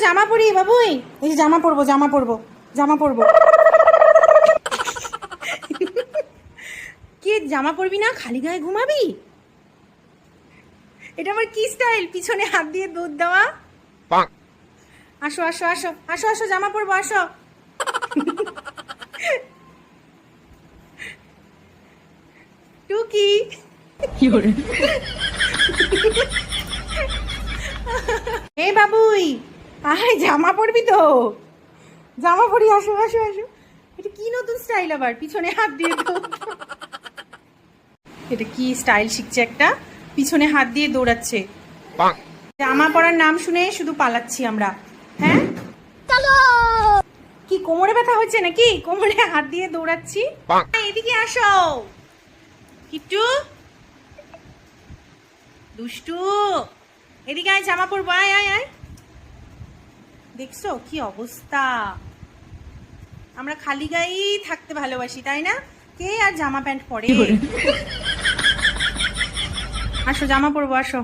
জামা পরি বাবুই। এই যে জামা পরবো জামা পরবো জামা পরবো। কি জামা পরবি না, খালি গায়ে ঘুমাবি? এটা আমার কি স্টাইল, পিছনে হাত দিয়ে দুধ দেওয়া? আসো আসো আসো আসো আসো জামা পরবো, আসো। টুকি এ বাবুই, আয় জামা পরবি তো? জামা পরি, আসো আসো আসো। এটা কি নতুন স্টাইল আবার, পিছনে হাত দিয়ে দুধ? এটা কি স্টাইল শিখছে একটা, পিছনে হাত দিয়ে দৌড়াচ্ছে। জামা পরার নাম শুনে শুধু পালাচ্ছি আমরা। হ্যাঁ কি কোমরে ব্যথা হচ্ছে নাকি, কোমরে হাত দিয়ে দৌড়াচ্ছি? এদিকে আসো কিট্টু, দুষ্টু, এদিকে আয়, জামা পরবো, আয় আয় আয়। দেখছো কি অবস্থা, আমরা খালি গায়েই থাকতে ভালোবাসি তাই না? কে আর জামা প্যান্ট পরে? আসো জামা পরবো, আসো।